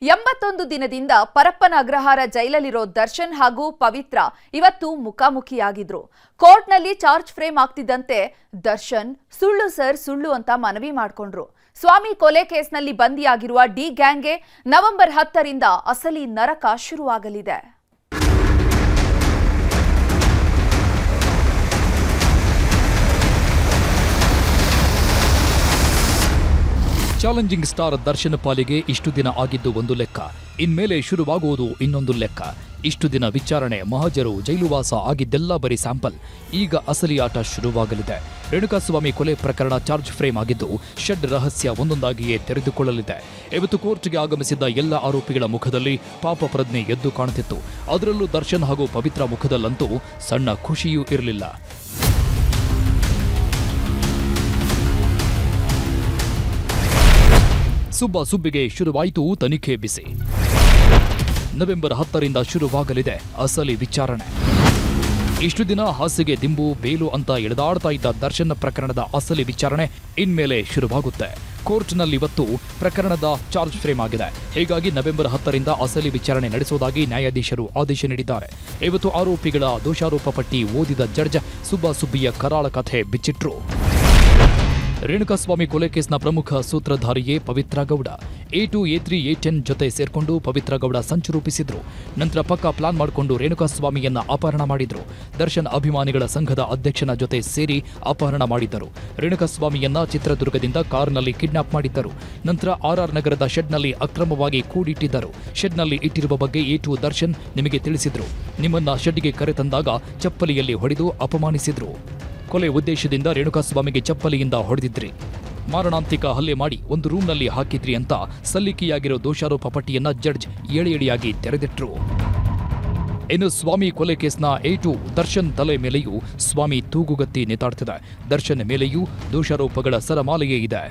81 ದಿನದಿಂದ ಪರಪ್ಪನ ಅಗ್ರಹಾರ ಜೈಲಲ್ಲಿರೋ ದರ್ಶನ್ ಹಾಗೂ ಪವಿತ್ರ ಇವತ್ತು ಮುಖಾಮುಖಿಯಾಗಿದ್ರು. ಕೋರ್ಟ್ನಲ್ಲಿ ಚಾರ್ಜ್ ಫ್ರೇಮ್ ಆಗ್ತಿದ್ದಂತೆ ದರ್ಶನ್ ಸುಳ್ಳು ಸರ್ ಸುಳ್ಳು ಅಂತ ಮನವಿ ಮಾಡಿಕೊಂಡ್ರು. ಸ್ವಾಮಿ ಕೊಲೆ ಕೇಸ್ನಲ್ಲಿ ಬಂದಿಯಾಗಿರುವ ಡಿ ಗ್ಯಾಂಗ್ಗೆ ನವೆಂಬರ್ 10ರಿಂದ ಅಸಲಿ ನರಕ ಶುರುವಾಗಲಿದೆ. ಚಾಲೆಂಜಿಂಗ್ ಸ್ಟಾರ್ ದರ್ಶನ್ ಪಾಲಿಗೆ ಇಷ್ಟು ದಿನ ಆಗಿದ್ದು ಒಂದು ಲೆಕ್ಕ, ಇನ್ಮೇಲೆ ಶುರುವಾಗುವುದು ಇನ್ನೊಂದು ಲೆಕ್ಕ. ಇಷ್ಟು ದಿನ ವಿಚಾರಣೆ, ಮಹಜರು, ಜೈಲುವಾಸ ಆಗಿದ್ದೆಲ್ಲ ಬರೀ ಸ್ಯಾಂಪಲ್. ಈಗ ಅಸಲಿ ಆಟ ಶುರುವಾಗಲಿದೆ. ರೇಣುಕಾಸ್ವಾಮಿ ಕೊಲೆ ಪ್ರಕರಣ ಚಾರ್ಜ್ ಫ್ರೇಮ್ ಆಗಿದ್ದು ಷಡ್ ರಹಸ್ಯ ಒಂದೊಂದಾಗಿಯೇ ತೆರೆದುಕೊಳ್ಳಲಿದೆ. ಇವತ್ತು ಕೋರ್ಟ್ಗೆ ಆಗಮಿಸಿದ್ದ ಎಲ್ಲ ಆರೋಪಿಗಳ ಮುಖದಲ್ಲಿ ಪಾಪ ಪ್ರಜ್ಞೆ ಎದ್ದು ಕಾಣುತ್ತಿತ್ತು. ಅದರಲ್ಲೂ ದರ್ಶನ್ ಹಾಗೂ ಪವಿತ್ರ ಮುಖದಲ್ಲಂತೂ ಸಣ್ಣ ಖುಷಿಯೂ ಇರಲಿಲ್ಲ. ಸುಬ್ಬಿಗೆ ಶುರುವಾಯಿತು ತನಿಖೆ ಬಿಸಿ. ನವೆಂಬರ್ 10ರಿಂದ ಶುರುವಾಗಲಿದೆ ಅಸಲಿ ವಿಚಾರಣೆ. ಇಷ್ಟು ದಿನ ಹಾಸಿಗೆ ದಿಂಬು ಬೇಲು ಅಂತ ಎಳೆದಾಡ್ತಾ ಇದ್ದ ದರ್ಶನ್ ಪ್ರಕರಣದ ಅಸಲಿ ವಿಚಾರಣೆ ಇನ್ಮೇಲೆ ಶುರುವಾಗುತ್ತೆ. ಕೋರ್ಟ್ನಲ್ಲಿ ಇವತ್ತು ಪ್ರಕರಣದ ಚಾರ್ಜ್ ಫ್ರೇಮ್ ಆಗಿದೆ. ಹೀಗಾಗಿ ನವೆಂಬರ್ 10ರಿಂದ ಅಸಲಿ ವಿಚಾರಣೆ ನಡೆಸುವುದಾಗಿ ನ್ಯಾಯಾಧೀಶರು ಆದೇಶ ನೀಡಿದ್ದಾರೆ. ಇವತ್ತು ಆರೋಪಿಗಳ ದೋಷಾರೋಪ ಪಟ್ಟಿ ಓದಿದ ಜಡ್ಜ್ ಸುಬ್ಬಿಯ ಕರಾಳ ಕಥೆ ಬಿಚ್ಚಿಟ್ರು. ರೇಣುಕಾಸ್ವಾಮಿ ಕೊಲೆ ಕೇಸ್ನ ಪ್ರಮುಖ ಸೂತ್ರಧಾರಿಯೇ Pavithra Gowda. A2, A3, A10 ಜೊತೆ ಸೇರ್ಕೊಂಡು ಪವಿತ್ರ ಗೌಡ ಸಂಚು ರೂಪಿಸಿದ್ರು. ನಂತರ ಪಕ್ಕಾ ಪ್ಲಾನ್ ಮಾಡಿಕೊಂಡು ರೇಣುಕಾಸ್ವಾಮಿಯನ್ನ ಅಪಹರಣ ಮಾಡಿದ್ರು. ದರ್ಶನ್ ಅಭಿಮಾನಿಗಳ ಸಂಘದ ಅಧ್ಯಕ್ಷನ ಜೊತೆ ಸೇರಿ ಅಪಹರಣ ಮಾಡಿದ್ದರು. ರೇಣುಕಾಸ್ವಾಮಿಯನ್ನ ಚಿತ್ರದುರ್ಗದಿಂದ ಕಾರ್ನಲ್ಲಿ ಕಿಡ್ನಾಪ್ ಮಾಡಿದ್ದರು. ನಂತರ RR ನಗರದ ಶೆಡ್ನಲ್ಲಿ ಅಕ್ರಮವಾಗಿ ಕೂಡಿಟ್ಟಿದ್ದರು. ಶೆಡ್ನಲ್ಲಿ ಇಟ್ಟಿರುವ ಬಗ್ಗೆ A2 ದರ್ಶನ್ ನಿಮಗೆ ತಿಳಿಸಿದ್ರು. ನಿಮ್ಮನ್ನ ಶೆಡ್ಗೆ ಕರೆತಂದಾಗ ಚಪ್ಪಲಿಯಲ್ಲಿ ಹೊಡೆದು ಅಪಮಾನಿಸಿದ್ರು. ಕೊಲೆ ಉದ್ದೇಶದಿಂದ ರೇಣುಕಾಸ್ವಾಮಿಗೆ ಚಪ್ಪಲಿಯಿಂದ ಹೊಡೆದಿದ್ರಿ, ಮಾರಣಾಂತಿಕ ಹಲ್ಲೆ ಮಾಡಿ ಒಂದು ರೂಮ್ನಲ್ಲಿ ಹಾಕಿದ್ರಿ ಅಂತ ಸಲ್ಲಿಕೆಯಾಗಿರೋ ದೋಷಾರೋಪ ಪಟ್ಟಿಯನ್ನ ಜಡ್ಜ್ ಏಳಿಯಾಗಿ ತೆರೆದಿಟ್ರು. ಇನ್ನು ಸ್ವಾಮಿ ಕೊಲೆ ಕೇಸ್ನ A2 ದರ್ಶನ್ ತಲೆ ಮೇಲೆಯೂ ಸ್ವಾಮಿ ತೂಗುಗತ್ತಿ ನೇತಾಡ್ತಿದೆ. ದರ್ಶನ್ ಮೇಲೆಯೂ ದೋಷಾರೋಪಗಳ ಸರಮಾಲೆಯೇ ಇದೆ.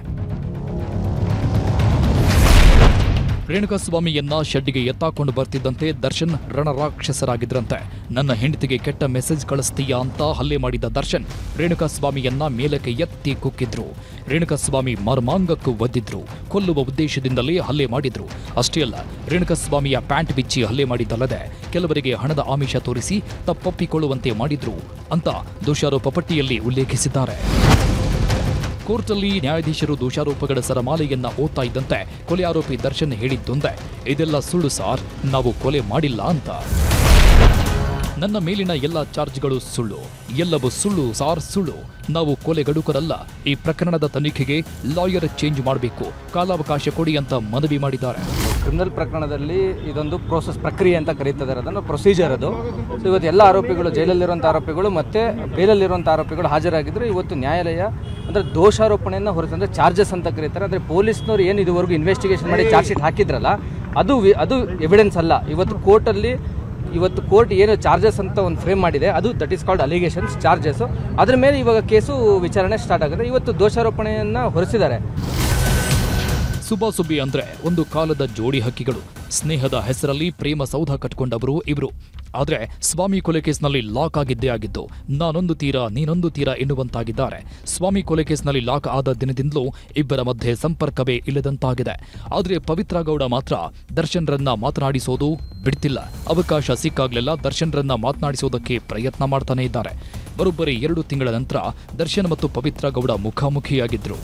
ರೇಣುಕಾಸ್ವಾಮಿಯನ್ನ ಶೆಡ್ಗೆ ಎತ್ತಾಕೊಂಡು ಬರ್ತಿದ್ದಂತೆ ದರ್ಶನ್ ರಣರಾಕ್ಷಸರಾಗಿದ್ರಂತೆ. ನನ್ನ ಹೆಂಡತಿಗೆ ಕೆಟ್ಟ ಮೆಸೇಜ್ ಕಳಿಸ್ತೀಯಾ ಅಂತ ಹಲ್ಲೆ ಮಾಡಿದ ದರ್ಶನ್ ರೇಣುಕಾಸ್ವಾಮಿಯನ್ನ ಮೇಲಕ್ಕೆ ಎತ್ತಿ ಕುಕ್ಕಿದ್ರು. ರೇಣುಕಾಸ್ವಾಮಿ ಮರ್ಮಾಂಗಕ್ಕೂ ಒದ್ದಿದ್ರು. ಕೊಲ್ಲುವ ಉದ್ದೇಶದಿಂದಲೇ ಹಲ್ಲೆ ಮಾಡಿದ್ರು. ಅಷ್ಟೇ ಅಲ್ಲ, ರೇಣುಕಾಸ್ವಾಮಿಯ ಪ್ಯಾಂಟ್ ಬಿಚ್ಚಿ ಹಲ್ಲೆ ಮಾಡಿದ್ದಲ್ಲದೆ ಕೆಲವರಿಗೆ ಹಣದ ಆಮಿಷ ತೋರಿಸಿ ತಪ್ಪೊಪ್ಪಿಕೊಳ್ಳುವಂತೆ ಮಾಡಿದ್ರು ಅಂತ ದೋಷಾರೋಪ ಪಟ್ಟಿಯಲ್ಲಿ ಉಲ್ಲೇಖಿಸಿದ್ದಾರೆ. ಕೋರ್ಟಲ್ಲಿ ನ್ಯಾಯಾಧೀಶರು ದೋಷಾರೋಪಗಳ ಸರಮಾಲೆಯನ್ನ ಓದ್ತಾ ಇದ್ದಂತೆ ಕೊಲೆ ಆರೋಪಿ ದರ್ಶನ್ ಹೇಳಿದ್ದೊಂದೇ, ಇದೆಲ್ಲ ಸುಳ್ಳು ಸಾರ್, ನಾವು ಕೊಲೆ ಮಾಡಿಲ್ಲ ಅಂತ. ನನ್ನ ಮೇಲಿನ ಎಲ್ಲ ಚಾರ್ಜ್ಗಳು ಸುಳ್ಳು, ಎಲ್ಲವೂ ಸುಳ್ಳು ಸಾರ್, ಸುಳ್ಳು. ನಾವು ಕೊಲೆಗಡುಕರಲ್ಲ. ಈ ಪ್ರಕರಣದ ತನಿಖೆಗೆ ಲಾಯರ್ ಚೇಂಜ್ ಮಾಡಬೇಕು, ಕಾಲಾವಕಾಶ ಕೊಡಿ ಅಂತ ಮನವಿ ಮಾಡಿದ್ದಾರೆ. ಕ್ರಿಮಿನಲ್ ಪ್ರಕರಣದಲ್ಲಿ ಇದೊಂದು ಪ್ರಕ್ರಿಯೆ ಅಂತ ಕರೀತಿದ್ದಾರೆ, ಅದನ್ನು ಪ್ರೊಸೀಜರ್ ಅದು. ಸೊ ಇವತ್ತು ಎಲ್ಲ ಆರೋಪಿಗಳು, ಜೈಲಲ್ಲಿರುವಂಥ ಆರೋಪಿಗಳು ಮತ್ತು ಬೇಲಲ್ಲಿರುವಂಥ ಆರೋಪಿಗಳು ಹಾಜರಾಗಿದ್ದರು. ಇವತ್ತು ನ್ಯಾಯಾಲಯ ಅಂದರೆ ದೋಷಾರೋಪಣೆಯನ್ನು ಹೊರತಂದರೆ ಚಾರ್ಜಸ್ ಅಂತ ಕರೀತಾರೆ. ಅಂದರೆ ಪೊಲೀಸ್ನವರು ಏನು ಇದುವರೆಗೂ ಇನ್ವೆಸ್ಟಿಗೇಷನ್ ಮಾಡಿ ಚಾರ್ಜ್ ಶೀಟ್ ಹಾಕಿದ್ರಲ್ಲ, ಅದು ಎವಿಡೆನ್ಸ್ ಅಲ್ಲ. ಇವತ್ತು ಕೋರ್ಟ್ ಏನು ಚಾರ್ಜಸ್ ಅಂತ ಒಂದು ಫ್ರೇಮ್ ಮಾಡಿದೆ, ಅದು that is called allegations, charges. ಅದರ ಮೇಲೆ ಇವಾಗ ಕೇಸು ವಿಚಾರಣೆ ಸ್ಟಾರ್ಟ್ ಆಗುತ್ತೆ. ಇವತ್ತು ದೋಷಾರೋಪಣೆಯನ್ನು ಹೊರಿಸಿದ್ದಾರೆ. ಸುಬ್ಬಿ ಅಂದ್ರೆ ಒಂದು ಕಾಲದ ಜೋಡಿ ಹಕ್ಕಿಗಳು. ಸ್ನೇಹದ ಹೆಸರಲ್ಲಿ ಪ್ರೇಮ ಸೌಧ ಕಟ್ಕೊಂಡವರು ಇವರು. ಆದ್ರೆ ಸ್ವಾಮಿ ಕೊಲೆ ಕೇಸ್ನಲ್ಲಿ ಲಾಕ್ ಆಗಿದ್ದೇ ಆಗಿದ್ದು, ನಾನೊಂದು ತೀರ ನೀನೊಂದು ತೀರ ಎನ್ನುವಂತಾಗಿದ್ದಾರೆ. ಸ್ವಾಮಿ ಕೊಲೆ ಕೇಸ್ನಲ್ಲಿ ಲಾಕ್ ಆದ ದಿನದಿಂದಲೂ ಇಬ್ಬರ ಮಧ್ಯೆ ಸಂಪರ್ಕವೇ ಇಲ್ಲದಂತಾಗಿದೆ. ಆದ್ರೆ ಪವಿತ್ರ ಗೌಡ ಮಾತ್ರ ದರ್ಶನ್ರನ್ನ ಮಾತನಾಡಿಸೋದು ಬಿಡ್ತಿಲ್ಲ. ಅವಕಾಶ ಸಿಕ್ಕಾಗ್ಲೆಲ್ಲ ದರ್ಶನ್ರನ್ನ ಮಾತನಾಡಿಸೋದಕ್ಕೆ ಪ್ರಯತ್ನ ಮಾಡ್ತಾನೆ ಇದ್ದಾರೆ. ಬರೋಬ್ಬರಿ 2 ತಿಂಗಳ ನಂತರ ದರ್ಶನ್ ಮತ್ತು ಪವಿತ್ರ ಗೌಡ ಮುಖಾಮುಖಿಯಾಗಿದ್ರು.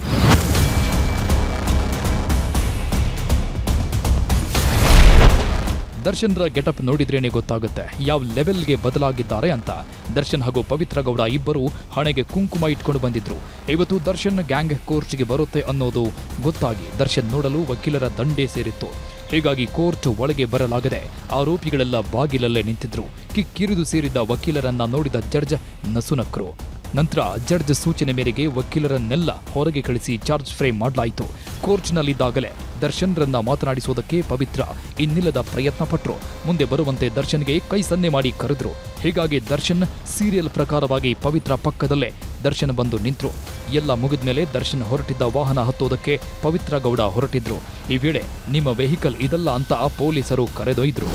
ದರ್ಶನ್ರ ಗೆಟಪ್ ನೋಡಿದ್ರೇನೆ ಗೊತ್ತಾಗುತ್ತೆ ಯಾವ ಲೆವೆಲ್ಗೆ ಬದಲಾಗಿದ್ದಾರೆ ಅಂತ. ದರ್ಶನ್ ಹಾಗೂ ಪವಿತ್ರ ಗೌಡ ಇಬ್ಬರು ಹಣೆಗೆ ಕುಂಕುಮ ಇಟ್ಕೊಂಡು ಬಂದಿದ್ರು. ಇವತ್ತು ದರ್ಶನ್ ಗ್ಯಾಂಗ್ ಕೋರ್ಟ್ಗೆ ಬರುತ್ತೆ ಅನ್ನೋದು ಗೊತ್ತಾಗಿ ದರ್ಶನ್ ನೋಡಲು ವಕೀಲರ ದಂಡೇ ಸೇರಿತ್ತು. ಹೀಗಾಗಿ ಕೋರ್ಟ್ ಒಳಗೆ ಬರಲಾಗದೆ ಆರೋಪಿಗಳೆಲ್ಲ ಬಾಗಿಲಲ್ಲೇ ನಿಂತಿದ್ರು. ಕಿಕ್ಕಿರಿದು ಸೇರಿದ್ದ ವಕೀಲರನ್ನ ನೋಡಿದ ಜಡ್ಜ್ ನಸುನಕ್ರು. ನಂತರ ಜಡ್ಜ್ ಸೂಚನೆ ಮೇರೆಗೆ ವಕೀಲರನ್ನೆಲ್ಲ ಹೊರಗೆ ಕಳಿಸಿ ಚಾರ್ಜ್ ಫ್ರೇಮ್ ಮಾಡಲಾಯಿತು. ಕೋರ್ಟ್ನಲ್ಲಿದ್ದಾಗಲೇ ದರ್ಶನ್ರನ್ನ ಮಾತನಾಡಿಸೋದಕ್ಕೆ ಪವಿತ್ರ ಇನ್ನಿಲ್ಲದ ಪ್ರಯತ್ನ ಪಟ್ರು. ಮುಂದೆ ಬರುವಂತೆ ದರ್ಶನ್ಗೆ ಕೈ ಸನ್ನೆ ಮಾಡಿ ಕರೆದ್ರು. ಹೀಗಾಗಿ ದರ್ಶನ್ ಸೀರಿಯಲ್ ಪ್ರಕಾರವಾಗಿ ಪವಿತ್ರ ಪಕ್ಕದಲ್ಲೇ ದರ್ಶನ್ ಬಂದು ನಿಂತರು. ಎಲ್ಲ ಮುಗಿದ್ಮೇಲೆ ದರ್ಶನ್ ಹೊರಟಿದ್ದ ವಾಹನ ಹತ್ತೋದಕ್ಕೆ ಪವಿತ್ರ ಗೌಡ ಹೊರಟಿದ್ರು. ಈ ವೇಳೆ ನಿಮ್ಮ ವೆಹಿಕಲ್ ಇದಲ್ಲ ಅಂತ ಪೊಲೀಸರು ಕರೆದೊಯ್ದ್ರು.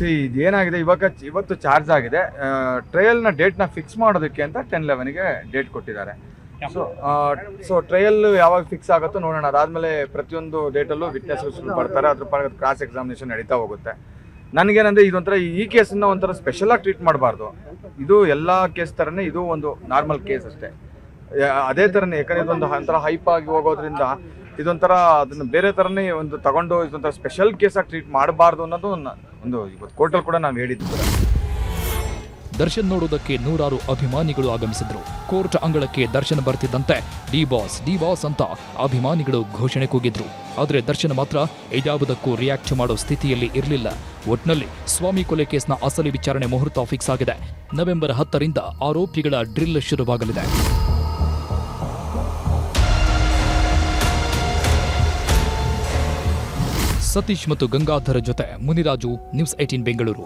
ಇದೇನಾಗಿದೆ, ಇವತ್ತು ಚಾರ್ಜ್ ಆಗಿದೆ. ಟ್ರಯಲ್ನ ಡೇಟ್ನ ಫಿಕ್ಸ್ ಮಾಡೋದಕ್ಕೆ ಅಂತ 10/11ಗೆ ಡೇಟ್ ಕೊಟ್ಟಿದ್ದಾರೆ. ಸೊ ಟ್ರಯಲ್ ಯಾವಾಗ ಫಿಕ್ಸ್ ಆಗುತ್ತೋ ನೋಡೋಣ. ಅದಾದಮೇಲೆ ಪ್ರತಿಯೊಂದು ಡೇಟಲ್ಲೂ ವಿಟ್ನೆಸ್ಗಳು ಬರ್ತಾರೆ, ಅದ್ರ ಪರ ಕ್ರಾಸ್ ಎಕ್ಸಾಮಿನೇಷನ್ ನಡೀತಾ ಹೋಗುತ್ತೆ. ನನಗೇನಂದರೆ ಇದೊಂಥರ ಈ ಕೇಸನ್ನು ಒಂಥರ ಸ್ಪೆಷಲಾಗಿ ಟ್ರೀಟ್ ಮಾಡಬಾರ್ದು. ಇದು ಎಲ್ಲ ಕೇಸ್ ಥರನೇ, ಇದು ಒಂದು ನಾರ್ಮಲ್ ಕೇಸ್ ಅಷ್ಟೇ. ಅದೇ ಥರನೇ, ಯಾಕಂದರೆ ಇದೊಂದು ಒಂಥರ ಹೈಪ್ ಆಗಿ ಹೋಗೋದ್ರಿಂದ ಇದೊಂಥರ ಅದನ್ನು ಬೇರೆ ಥರನೇ ಒಂದು ತಗೊಂಡು ಇದೊಂಥರ ಸ್ಪೆಷಲ್ ಕೇಸಾಗಿ ಟ್ರೀಟ್ ಮಾಡಬಾರ್ದು ಅನ್ನೋದು ಒಂದು ಇವತ್ತು ಕೋರ್ಟಲ್ಲಿ ಕೂಡ ನಾವು ಹೇಳಿದ್ದು. ದರ್ಶನ್ ನೋಡುವುದಕ್ಕೆ ನೂರಾರು ಅಭಿಮಾನಿಗಳು ಆಗಮಿಸಿದ್ರು. ಕೋರ್ಟ್ ಅಂಗಳಕ್ಕೆ ದರ್ಶನ್ ಬರ್ತಿದ್ದಂತೆ ಡಿ ಬಾಸ್ ಅಂತ ಅಭಿಮಾನಿಗಳು ಘೋಷಣೆ ಕೂಗಿದ್ರು. ಆದರೆ ದರ್ಶನ್ ಮಾತ್ರ ಇದ್ಯಾವುದಕ್ಕೂ ರಿಯಾಕ್ಟ್ ಮಾಡೋ ಸ್ಥಿತಿಯಲ್ಲಿ ಇರಲಿಲ್ಲ. ಒಟ್ನಲ್ಲಿ ಸ್ವಾಮಿ ಕೊಲೆ ಕೇಸ್ನ ಅಸಲಿ ವಿಚಾರಣೆ ಮುಹೂರ್ತ ಫಿಕ್ಸ್ ಆಗಿದೆ. ನವೆಂಬರ್ 10ರಿಂದ ಆರೋಪಿಗಳ ಡ್ರಿಲ್ ಶುರುವಾಗಲಿದೆ. ಸತೀಶ್ ಮತ್ತು ಗಂಗಾಧರ ಜೊತೆ ಮುನಿರಾಜು, ನ್ಯೂಸ್ 18 ಬೆಂಗಳೂರು.